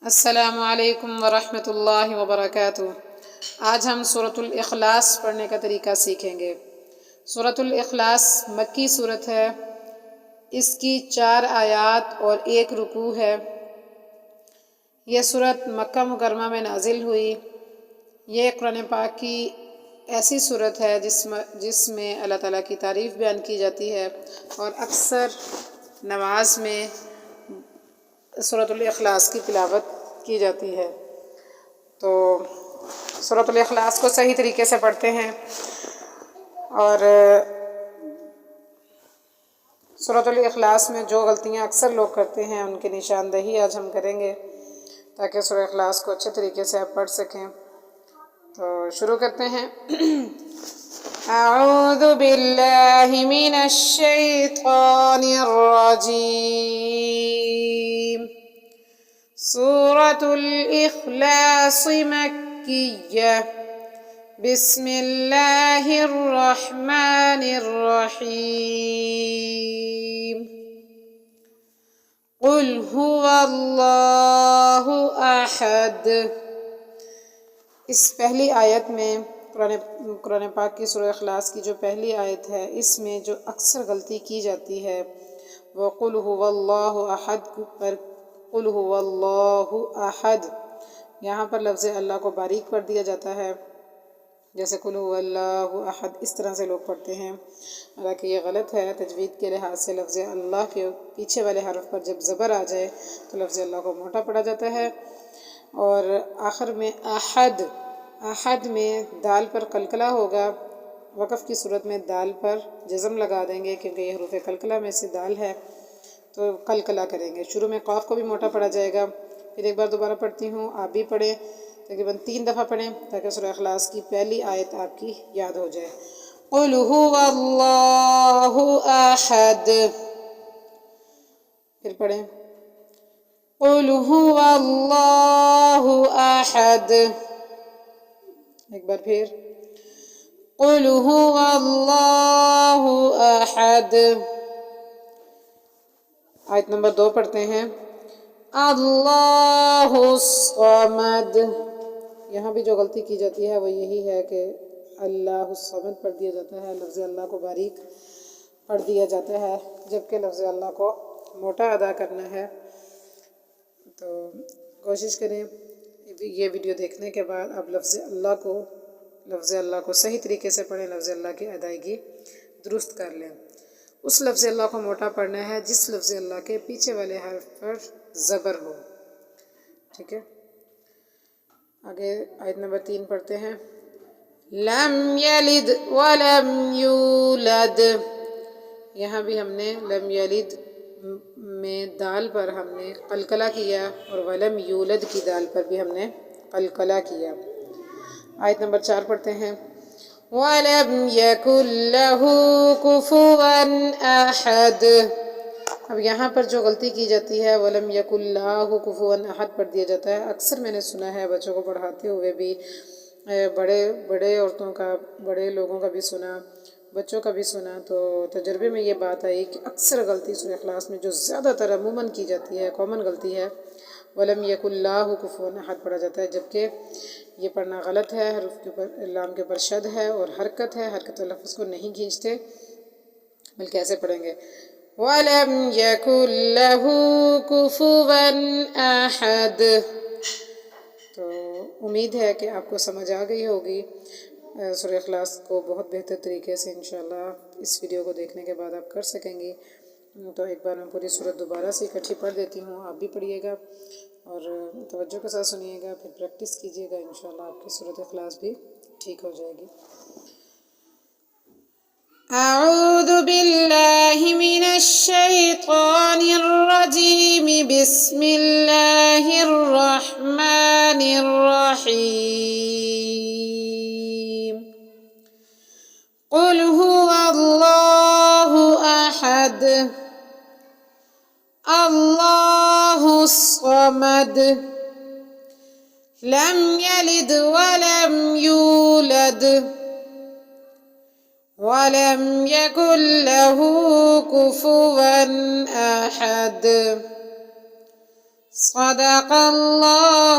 السلام علیکم ورحمۃ اللہ وبرکاتہ۔ آج ہم سورۃ الاخلاص پڑھنے کا طریقہ سیکھیں گے۔ سورۃ الاخلاص مکی سورت ہے۔ اس کی 4 آیات اور 1 رکوع ہے۔ یہ سورت مکہ مکرمہ میں نازل ہوئی۔ یہ قرآن پاک کی ایسی سورت ہے جس میں اللہ تعالیٰ کی تعریف بیان کی جاتی ہے، اور اکثر نماز میں سورۃ الاخلاص کی تلاوت کی جاتی ہے۔ تو سورۃ الاخلاص کو صحیح طریقے سے پڑھتے ہیں، اور سورۃ الاخلاص میں جو غلطیاں اکثر لوگ کرتے ہیں ان کی نشاندہی آج ہم کریں گے، تاکہ سورۃ الاخلاص کو اچھے طریقے سے آپ پڑھ سکیں۔ تو شروع کرتے ہیں۔ اعوذ باللہ من الشیطان الرجیم۔ سورۃ الاخلاص مکیہ۔ بسم اللہ الرحمن الرحیم۔ قل هو اللہ احد۔ اس پہلی آیت میں قرآن پاک کی سورہ اخلاص کی جو پہلی آیت ہے، اس میں جو اکثر غلطی کی جاتی ہے وہ قل هو اللہ احد پر قل هو اللہ احد، یہاں پر لفظ اللہ کو باریک پڑھ دیا جاتا ہے، جیسے قل هو اللہ احد اس طرح سے لوگ پڑھتے ہیں، حالانکہ یہ غلط ہے۔ تجوید کے لحاظ سے لفظ اللہ کے پیچھے والے حرف پر جب زبر آ جائے تو لفظ اللہ کو موٹا پڑھا جاتا ہے، اور آخر میں احد، احد میں دال پر قلقلہ ہوگا۔ وقف کی صورت میں دال پر جزم لگا دیں گے، کیونکہ یہ حروف قلقلہ میں سے دال ہے، تو قلقلہ کریں گے۔ شروع میں قاف کو بھی موٹا پڑھا جائے گا۔ پھر ایک بار دوبارہ پڑھتی ہوں، آپ بھی پڑھیں، تقریباً 3 دفعہ پڑھیں، تاکہ سورہ اخلاص کی پہلی آیت آپ کی یاد ہو جائے۔ قل هو اللہ احد۔ پھر پڑھیں، قل هو اللہ احد۔ ایک بار پھر، قل هو اللہ احد۔ آیت نمبر 2 پڑھتے ہیں، اللہ الصمد۔ یہاں بھی جو غلطی کی جاتی ہے وہ یہی ہے کہ اللہ الصمد پڑھ دیا جاتا ہے، لفظ اللہ کو باریک پڑھ دیا جاتا ہے، جبکہ لفظ اللہ کو موٹا ادا کرنا ہے۔ تو کوشش کریں یہ ویڈیو دیکھنے کے بعد آپ لفظ اللہ کو صحیح طریقے سے پڑھیں، لفظ اللہ کی ادائیگی درست کر لیں۔ اس لفظ اللہ کو موٹا پڑھنا ہے جس لفظ اللہ کے پیچھے والے حرف پر زبر ہو، ٹھیک ہے۔ آگے آیت نمبر 3 پڑھتے ہیں، لم یلد ولم یولد۔ یہاں بھی ہم نے لم یلد میں دال پر ہم نے قلقلہ کیا، اور ولم یولد کی دال پر بھی ہم نے قلقلہ کیا۔ آیت نمبر 4 پڑھتے ہیں، وَلَمْ يَكُنْ لَهُ كُفُوًا أَحَدٌ۔ اب یہاں پر جو غلطی کی جاتی ہے، وَلَمْ يَكُنْ لَهُ كُفُوًا أَحَدٌ پڑھ دیا جاتا ہے۔ اکثر میں نے سنا ہے بچوں کو پڑھاتے ہوئے بھی، بڑے عورتوں کا، بڑے لوگوں کا بھی سنا، بچوں کا بھی سنا، تو تجربے میں یہ بات آئی کہ اکثر غلطی سورہ اخلاص میں جو زیادہ تر عموماً کی جاتی ہے، کامن غلطی ہے، وَلَمْ يَكُنْ لَهُ كُفُوًا أَحَدٌ پڑھا جاتا ہے، جبکہ یہ پڑھنا غلط ہے۔ حرف کے اوپر، لام کے اوپر شد ہے اور حرکت ہے، حرکت لفظ کو نہیں کھینچتے، بلکہ ایسے پڑھیں گے، وَلَمْ يَكُنْ لَهُ كُفُوًا أَحَدٌ۔ تو امید ہے کہ آپ کو سمجھ آ گئی ہوگی سورہ اخلاص کو بہت بہتر طریقے سے انشاءاللہ اس ویڈیو کو دیکھنے کے بعد آپ کر سکیں گی۔ تو ایک بار میں پوری سورت دوبارہ سے اکٹھی پڑھ دیتی ہوں، آپ بھی پڑھیے گا اور توجہ کے ساتھ سنیے گا، پھر پریکٹس کیجیے گا، انشاءاللہ آپ کی سورت اخلاص بھی ٹھیک ہو جائے گی۔ اعوذ باللہ من الشیطان الرجیم۔ بسم اللہ الرحمن الرحیم۔ قل هو اللہ احد، اللہ الصمد، لم یلد ولم یولد وَلَمْ يَكُنْ لَهُ كُفُوًا أَحَدٌ۔ صدق اللہ